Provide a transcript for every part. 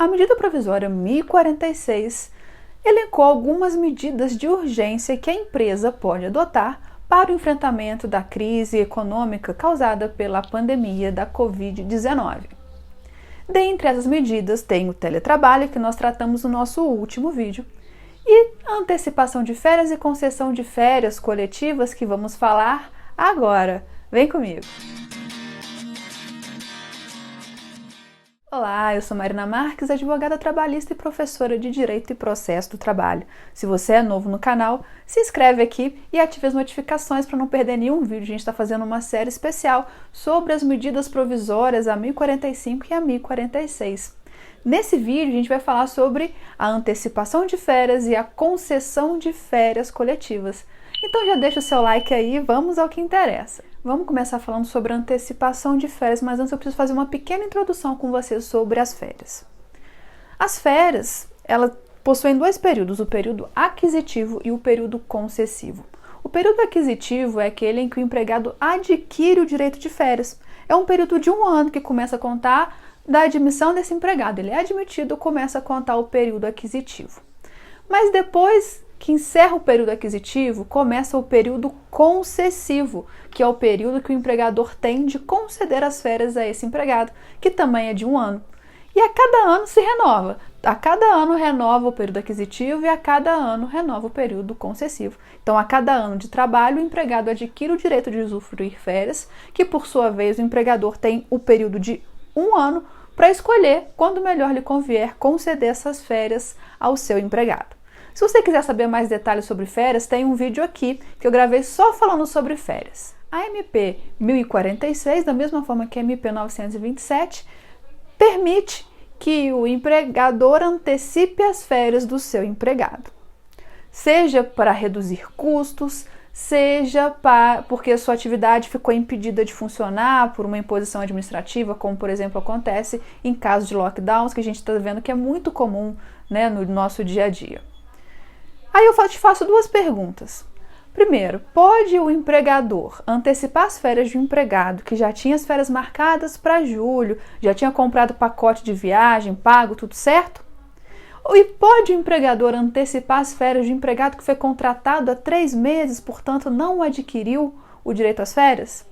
A medida provisória 1046 elencou algumas medidas de urgência que a empresa pode adotar para o enfrentamento da crise econômica causada pela pandemia da Covid-19. Dentre essas medidas tem o teletrabalho, que nós tratamos no nosso último vídeo, e a antecipação de férias e concessão de férias coletivas, que vamos falar agora. Vem comigo! Olá, eu sou Marina Marques, advogada trabalhista e professora de Direito e Processo do Trabalho. Se você é novo no canal, se inscreve aqui e ative as notificações para não perder nenhum vídeo. A gente está fazendo uma série especial sobre as medidas provisórias a 1045 e a 1046. Nesse vídeo, a gente vai falar sobre a antecipação de férias e a concessão de férias coletivas. Então já deixa o seu like aí e vamos ao que interessa. Vamos começar falando sobre a antecipação de férias, mas antes eu preciso fazer uma pequena introdução com vocês sobre as férias. As férias, elas possuem dois períodos, o período aquisitivo e o período concessivo. O período aquisitivo é aquele em que o empregado adquire o direito de férias. É um período de 1 ano que começa a contar da admissão desse empregado. Ele é admitido, começa a contar o período aquisitivo. Mas depois que encerra o período aquisitivo, começa o período concessivo, que é o período que o empregador tem de conceder as férias a esse empregado, que também é de 1 ano. E a cada ano se renova. A cada ano renova o período aquisitivo e a cada ano renova o período concessivo. Então, a cada ano de trabalho, o empregado adquire o direito de usufruir férias, que por sua vez o empregador tem o período de 1 ano para escolher quando melhor lhe convier conceder essas férias ao seu empregado. Se você quiser saber mais detalhes sobre férias, tem um vídeo aqui que eu gravei só falando sobre férias. A MP 1046, da mesma forma que a MP 927, permite que o empregador antecipe as férias do seu empregado. Seja para reduzir custos, seja porque a sua atividade ficou impedida de funcionar por uma imposição administrativa, como por exemplo acontece em casos de lockdowns, que a gente está vendo que é muito comum, né, no nosso dia a dia. Aí eu te faço 2 perguntas. Primeiro, pode o empregador antecipar as férias de um empregado que já tinha as férias marcadas para julho, já tinha comprado pacote de viagem, pago, tudo certo? E pode o empregador antecipar as férias de um empregado que foi contratado há 3 meses, portanto não adquiriu o direito às férias?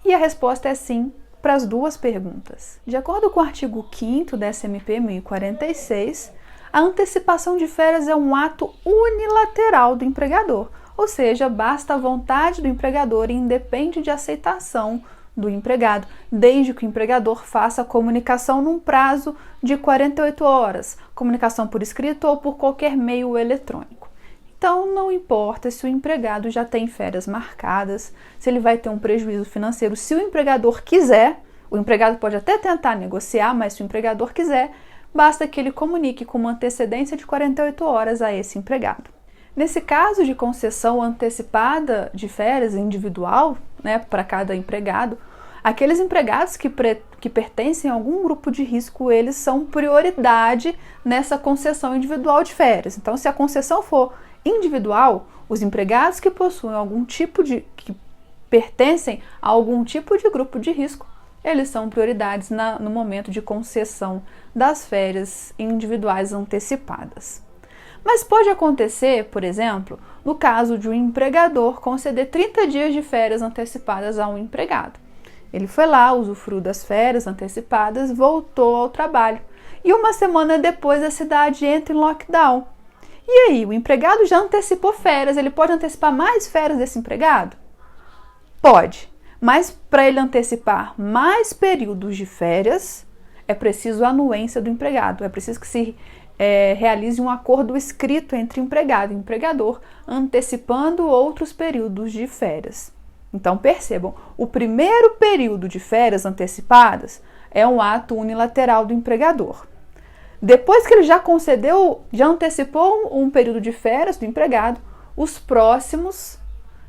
E a resposta é sim para as 2 perguntas. De acordo com o artigo 5º dessa MP 1046, a antecipação de férias é um ato unilateral do empregador, ou seja, basta a vontade do empregador e independe de aceitação do empregado, desde que o empregador faça a comunicação num prazo de 48 horas, comunicação por escrito ou por qualquer meio eletrônico. Então, não importa se o empregado já tem férias marcadas, se ele vai ter um prejuízo financeiro, se o empregador quiser, o empregado pode até tentar negociar, mas se o empregador quiser, basta que ele comunique com uma antecedência de 48 horas a esse empregado. Nesse caso de concessão antecipada de férias individual, né, para cada empregado, aqueles empregados que pertencem a algum grupo de risco, eles são prioridade nessa concessão individual de férias. Então, se a concessão for individual, os empregados que possuem que pertencem a algum tipo de grupo de risco, eles são prioridades no momento de concessão das férias individuais antecipadas. Mas pode acontecer, por exemplo, no caso de um empregador conceder 30 dias de férias antecipadas a um empregado. Ele foi lá, usufruiu das férias antecipadas, voltou ao trabalho. E 1 semana depois a cidade entra em lockdown. E aí, o empregado já antecipou férias, ele pode antecipar mais férias desse empregado? Pode. Mas para ele antecipar mais períodos de férias, é preciso a anuência do empregado. É preciso que se realize um acordo escrito entre empregado e empregador, antecipando outros períodos de férias. Então percebam, o primeiro período de férias antecipadas é um ato unilateral do empregador. Depois que ele já antecipou um período de férias do empregado, os próximos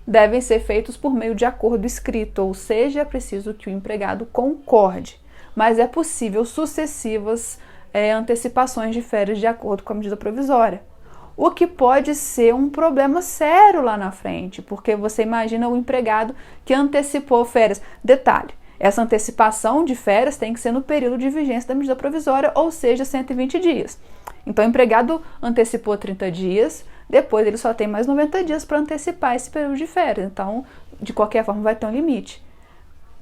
devem ser feitos por meio de acordo escrito, ou seja, é preciso que o empregado concorde, mas é possível sucessivas antecipações de férias de acordo com a medida provisória. O que pode ser um problema sério lá na frente, porque você imagina o empregado que antecipou férias. Detalhe, Essa antecipação de férias tem que ser no período de vigência da medida provisória, ou seja, 120 dias. Então, o empregado antecipou 30 dias, depois ele só tem mais 90 dias para antecipar esse período de férias. Então, de qualquer forma, vai ter um limite.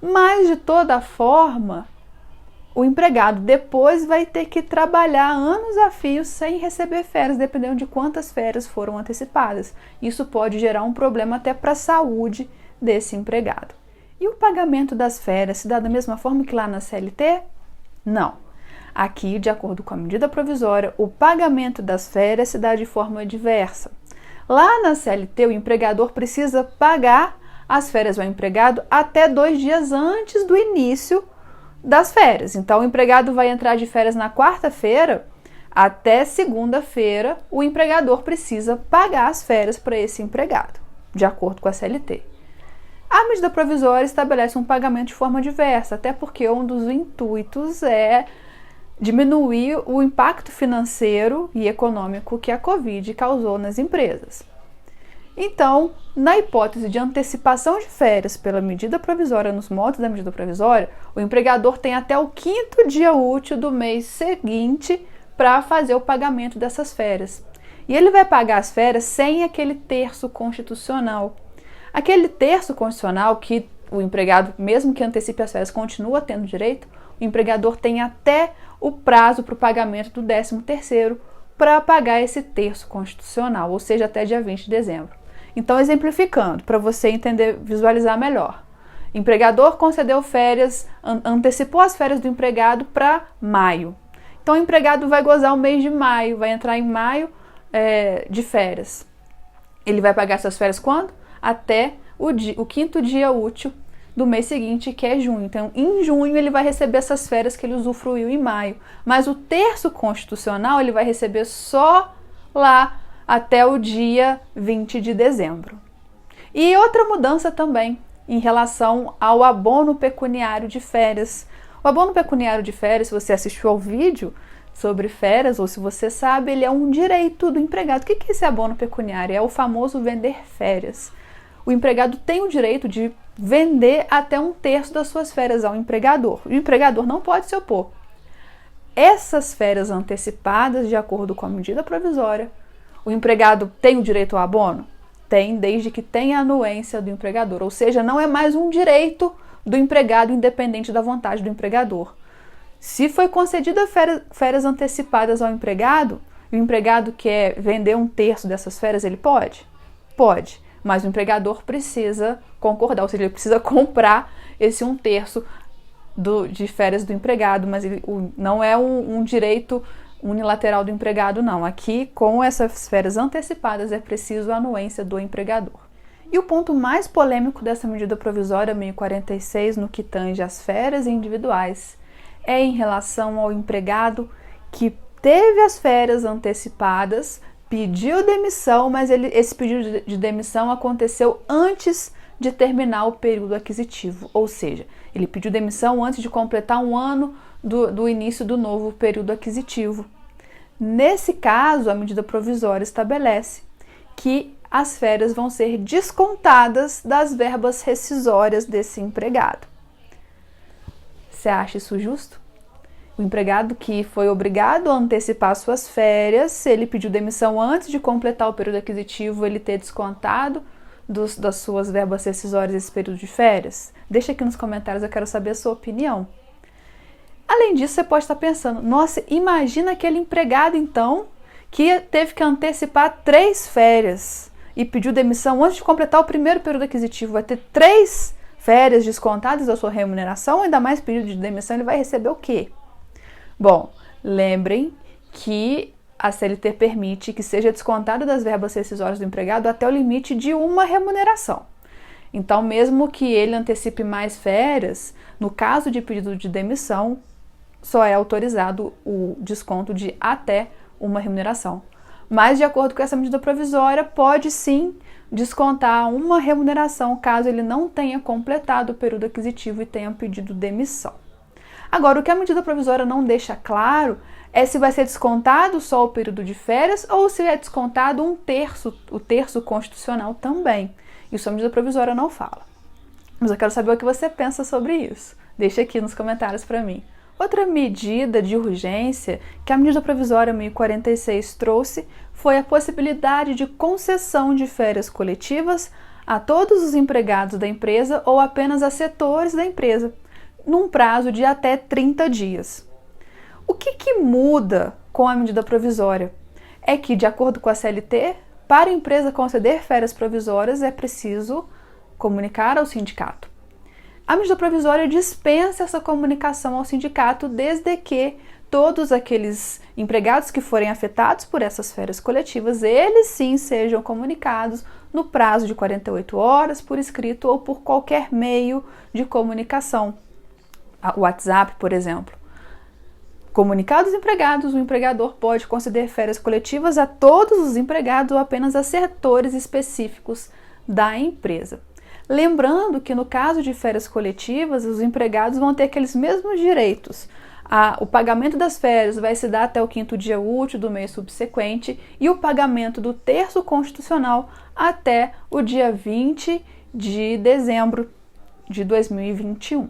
Mas, de toda forma, o empregado depois vai ter que trabalhar anos a fio sem receber férias, dependendo de quantas férias foram antecipadas. Isso pode gerar um problema até para a saúde desse empregado. E o pagamento das férias se dá da mesma forma que lá na CLT? Não. Aqui, de acordo com a medida provisória, o pagamento das férias se dá de forma diversa. Lá na CLT, o empregador precisa pagar as férias ao empregado até 2 dias antes do início das férias. Então, o empregado vai entrar de férias na quarta-feira, até segunda-feira, o empregador precisa pagar as férias para esse empregado, de acordo com a CLT. A medida provisória estabelece um pagamento de forma diversa, até porque um dos intuitos é diminuir o impacto financeiro e econômico que a Covid causou nas empresas. Então, na hipótese de antecipação de férias pela medida provisória, nos moldes da medida provisória, o empregador tem até o 5º dia útil do mês seguinte para fazer o pagamento dessas férias. E ele vai pagar as férias sem aquele terço constitucional. Aquele terço constitucional que o empregado, mesmo que antecipe as férias, continua tendo direito, o empregador tem até o prazo para o pagamento do 13º para pagar esse terço constitucional, ou seja, até dia 20 de dezembro. Então, exemplificando, para você entender, visualizar melhor. O empregador concedeu férias, antecipou as férias do empregado para maio. Então, o empregado vai gozar o mês de maio, vai entrar em maio de férias. Ele vai pagar essas férias quando? Até o 5º dia útil do mês seguinte, que é junho. Então, em junho, ele vai receber essas férias que ele usufruiu em maio. Mas o terço constitucional, ele vai receber só lá até o dia 20 de dezembro. E outra mudança também em relação ao abono pecuniário de férias. O abono pecuniário de férias, se você assistiu ao vídeo sobre férias, ou se você sabe, ele é um direito do empregado. O que é esse abono pecuniário? É o famoso vender férias. O empregado tem o direito de vender até 1/3 das suas férias ao empregador. O empregador não pode se opor. Essas férias antecipadas, de acordo com a medida provisória, o empregado tem o direito ao abono? Tem, desde que tenha a anuência do empregador. Ou seja, não é mais um direito do empregado independente da vontade do empregador. Se foi concedida férias antecipadas ao empregado, e o empregado quer vender 1/3 dessas férias, ele pode? Pode, mas o empregador precisa concordar, ou seja, ele precisa comprar esse 1/3 de férias do empregado, mas não é um direito unilateral do empregado, não. Aqui, com essas férias antecipadas, é preciso a anuência do empregador. E o ponto mais polêmico dessa medida provisória 1046, no que tange às férias individuais, é em relação ao empregado que teve as férias antecipadas, pediu demissão, mas esse pedido de demissão aconteceu antes de terminar o período aquisitivo, ou seja, ele pediu demissão antes de completar 1 ano do início do novo período aquisitivo. Nesse caso, a medida provisória estabelece que as férias vão ser descontadas das verbas rescisórias desse empregado. Você acha isso justo? O empregado que foi obrigado a antecipar suas férias, se ele pediu demissão antes de completar o período aquisitivo, ele ter descontado das suas verbas rescisórias esse período de férias? Deixa aqui nos comentários, eu quero saber a sua opinião. Além disso, você pode estar pensando, nossa, imagina aquele empregado, então, que teve que antecipar 3 férias e pediu demissão antes de completar o primeiro período aquisitivo. Vai ter 3 férias descontadas da sua remuneração, ainda mais pedido de demissão, ele vai receber o quê? Bom, lembrem que a CLT permite que seja descontado das verbas rescisórias do empregado até o limite de 1 remuneração. Então, mesmo que ele antecipe mais férias, no caso de pedido de demissão, só é autorizado o desconto de até 1 remuneração. Mas, de acordo com essa medida provisória, pode sim descontar 1 remuneração caso ele não tenha completado o período aquisitivo e tenha pedido demissão. Agora, o que a medida provisória não deixa claro é se vai ser descontado só o período de férias ou se é descontado 1/3, o terço constitucional também. Isso a medida provisória não fala. Mas eu quero saber o que você pensa sobre isso. Deixa aqui nos comentários para mim. Outra medida de urgência que a medida provisória 1046 trouxe foi a possibilidade de concessão de férias coletivas a todos os empregados da empresa ou apenas a setores da empresa, num prazo de até 30 dias. O que muda com a medida provisória? É que, de acordo com a CLT, para a empresa conceder férias provisórias é preciso comunicar ao sindicato. A medida provisória dispensa essa comunicação ao sindicato desde que todos aqueles empregados que forem afetados por essas férias coletivas, eles sim sejam comunicados no prazo de 48 horas, por escrito ou por qualquer meio de comunicação. O WhatsApp, por exemplo. Comunicados empregados, o empregador pode conceder férias coletivas a todos os empregados ou apenas a setores específicos da empresa. Lembrando que no caso de férias coletivas, os empregados vão ter aqueles mesmos direitos. O pagamento das férias vai se dar até o 5º dia útil do mês subsequente e o pagamento do terço constitucional até o dia 20 de dezembro de 2021.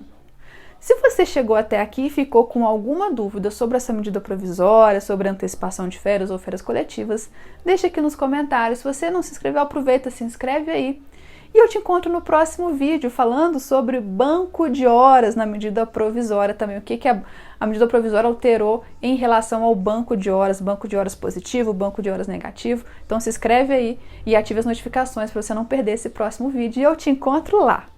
Se você chegou até aqui e ficou com alguma dúvida sobre essa medida provisória, sobre a antecipação de férias ou férias coletivas, deixa aqui nos comentários. Se você não se inscreveu, aproveita, se inscreve aí. E eu te encontro no próximo vídeo falando sobre banco de horas na medida provisória também. O que a medida provisória alterou em relação ao banco de horas positivo, banco de horas negativo. Então se inscreve aí e ative as notificações para você não perder esse próximo vídeo. E eu te encontro lá.